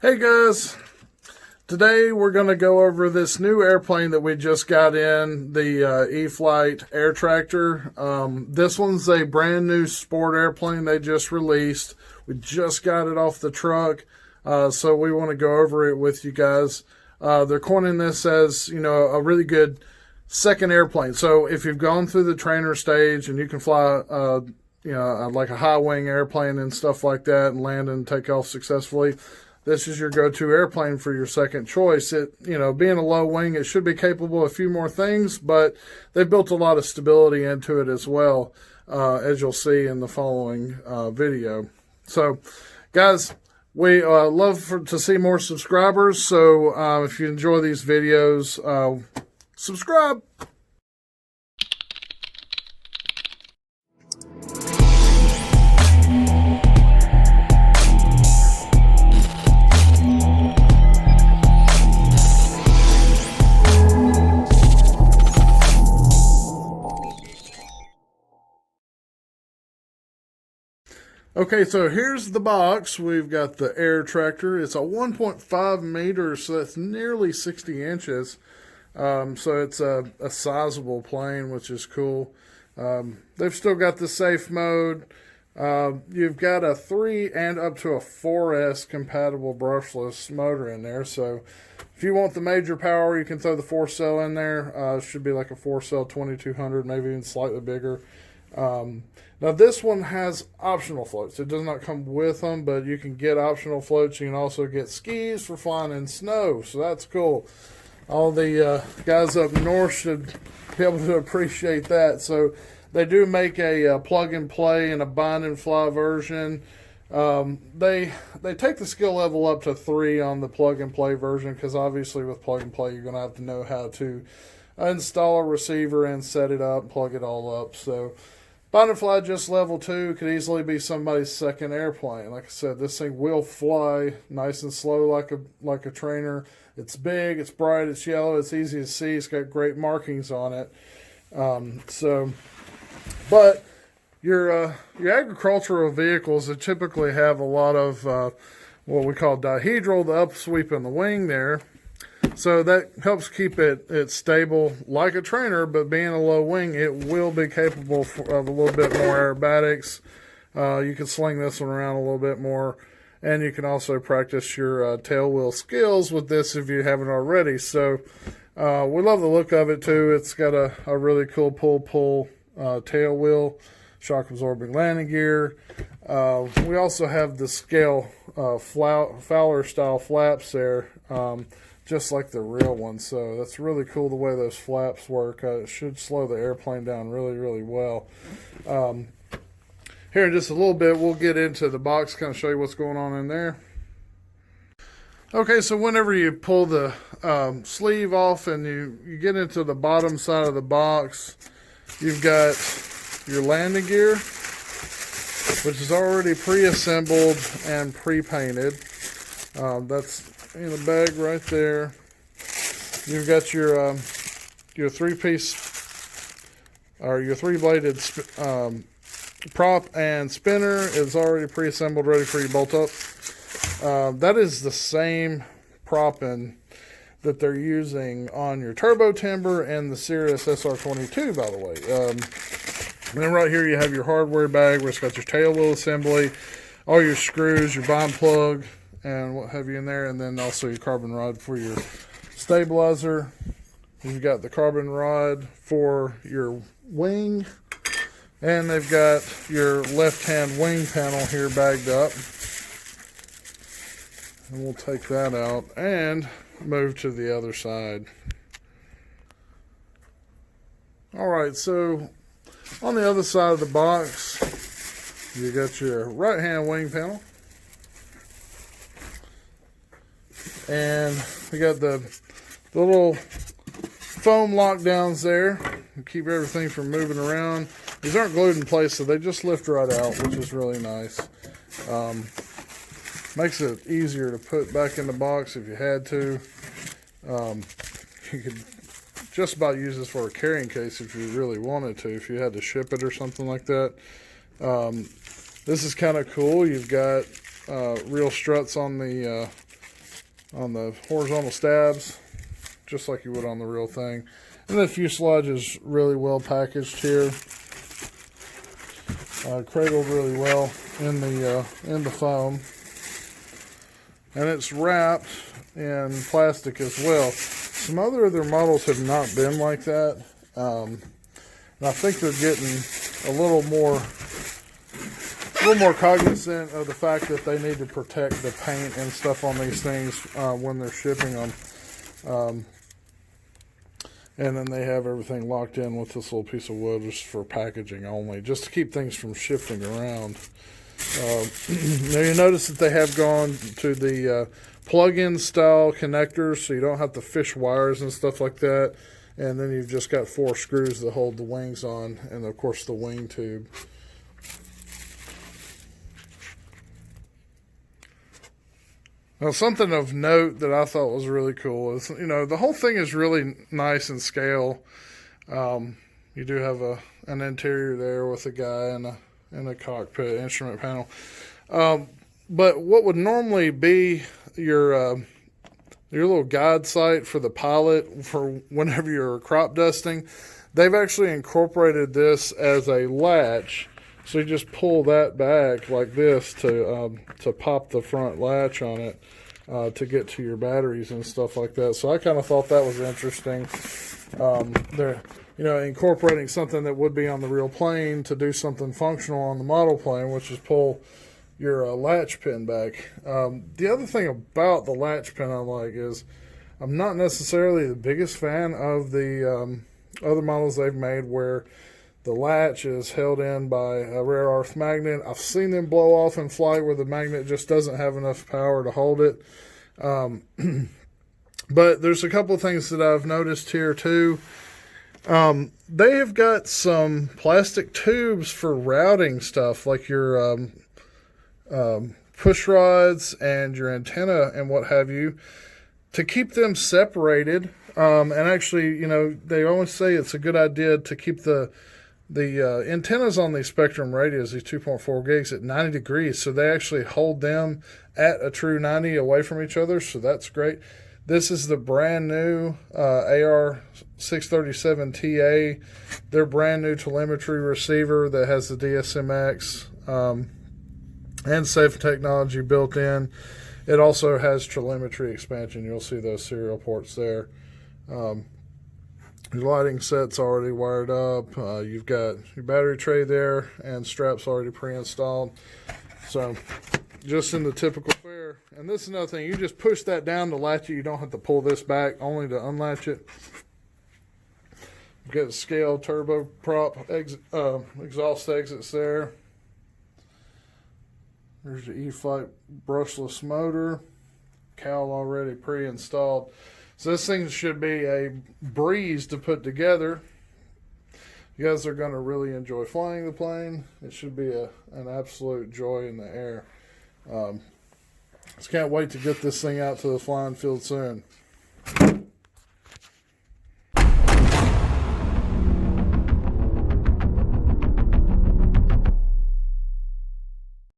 Hey guys, today we're going to go over this new airplane that we just got in, the Eflite Air Tractor. This one's a brand new sport airplane they just released. We just got it off the truck, so we want to go over it with you guys. They're coining this as, a really good second airplane. So if you've gone through the trainer stage and you can fly, like a high wing airplane and stuff like that and land and take off successfully, this is your go-to airplane for your second choice. Being a low wing, it should be capable of a few more things, but they've built a lot of stability into it as well, as you'll see in the following video. So, guys, we love to see more subscribers. So, if you enjoy these videos, subscribe. Okay, so here's the box. We've got the Air Tractor. It's a 1.5 meters, so that's nearly 60 inches. So it's a sizable plane, which is cool. They've still got the safe mode. You've got a 3 and up to a 4S compatible brushless motor in there. So if you want the major power, you can throw the 4-cell in there. It should be like a 4-cell 2200, maybe even slightly bigger. Now this one has optional floats. It does not come with them, but you can get optional floats. You can also get skis for flying in snow, so that's cool. All the guys up north should be able to appreciate that. So they do make a plug and play and a bind and fly version. They take the skill level up to 3 on the plug and play version, because obviously with plug and play you're going to have to know how to install a receiver and set it up, plug it all up. So bind and fly just level 2 could easily be somebody's second airplane. Like I said, this thing will fly nice and slow like a trainer. It's big, it's bright, it's yellow, it's easy to see, it's got great markings on it. But your agricultural vehicles that typically have a lot of what we call dihedral, the upsweep in the wing there. So that helps keep it stable like a trainer, but being a low wing, it will be capable of a little bit more aerobatics. You can sling this one around a little bit more, and you can also practice your tail wheel skills with this if you haven't already. So we love the look of it too. It's got a really cool pull tail wheel, shock absorbing landing gear. We also have the scale Fowler style flaps there. Just like the real one. So that's really cool the way those flaps work. It should slow the airplane down really, really well. Here in just a little bit, we'll get into the box, kind of show you what's going on in there. Okay, so whenever you pull the sleeve off and you get into the bottom side of the box, you've got your landing gear, which is already pre-assembled and pre-painted. That's in the bag right there. You've got your 3-piece or your 3-bladed prop and spinner is already pre-assembled, ready for you to bolt up. That is the same propping that they're using on your turbo timber and the Sirius SR22, by the way. And then right here you have your hardware bag where it's got your tail wheel assembly, all your screws, your bind plug, and what have you in there, and then also your carbon rod for your stabilizer. You've got the carbon rod for your wing, and they've got your left-hand wing panel here bagged up. And we'll take that out and move to the other side. Alright, so on the other side of the box, you got your right-hand wing panel. And we got the little foam lockdowns there to keep everything from moving around. These aren't glued in place, so they just lift right out, which is really nice. Makes it easier to put back in the box if you had to. You could just about use this for a carrying case if you really wanted to, if you had to ship it or something like that. This is kind of cool. You've got real struts on the on the horizontal stabs, just like you would on the real thing. And the fuselage is really well packaged here, cradled really well in the foam, and it's wrapped in plastic as well. Some other of their models have not been like that, and I think they're getting a little more cognizant of the fact that they need to protect the paint and stuff on these things when they're shipping them. And then they have everything locked in with this little piece of wood just for packaging only, just to keep things from shifting around. Now you notice that they have gone to the plug-in style connectors, so you don't have to fish wires and stuff like that. And then you've just got 4 screws that hold the wings on, and of course the wing tube. Now, something of note that I thought was really cool is, the whole thing is really nice in scale. You do have an interior there with a guy and a cockpit instrument panel. But what would normally be your little guide site for the pilot for whenever you're crop dusting, they've actually incorporated this as a latch. So you just pull that back like this to pop the front latch on it to get to your batteries and stuff like that. So I kind of thought that was interesting. They're incorporating something that would be on the real plane to do something functional on the model plane, which is pull your latch pin back. The other thing about the latch pin I like is I'm not necessarily the biggest fan of the other models they've made where the latch is held in by a rare earth magnet. I've seen them blow off in flight where the magnet just doesn't have enough power to hold it. But there's a couple of things that I've noticed here too. They have got some plastic tubes for routing stuff like your push rods and your antenna and what have you, to keep them separated. And actually, they always say it's a good idea to keep the antennas on these Spectrum radios, these 2.4 gigs, at 90 degrees. So they actually hold them at a true 90 away from each other. So that's great. This is the brand new AR637TA. Their brand new telemetry receiver that has the DSMX and safe technology built in. It also has telemetry expansion. You'll see those serial ports there. Your lighting set's already wired up. You've got your battery tray there and straps already pre-installed. So just in the typical fare. And this is another thing. You just push that down to latch it. You don't have to pull this back, only to unlatch it. You've got scale turboprop exhaust exits there. There's your Eflite brushless motor. Cowl already pre-installed. So this thing should be a breeze to put together. You guys are going to really enjoy flying the plane. It should be an absolute joy in the air. Just can't wait to get this thing out to the flying field soon.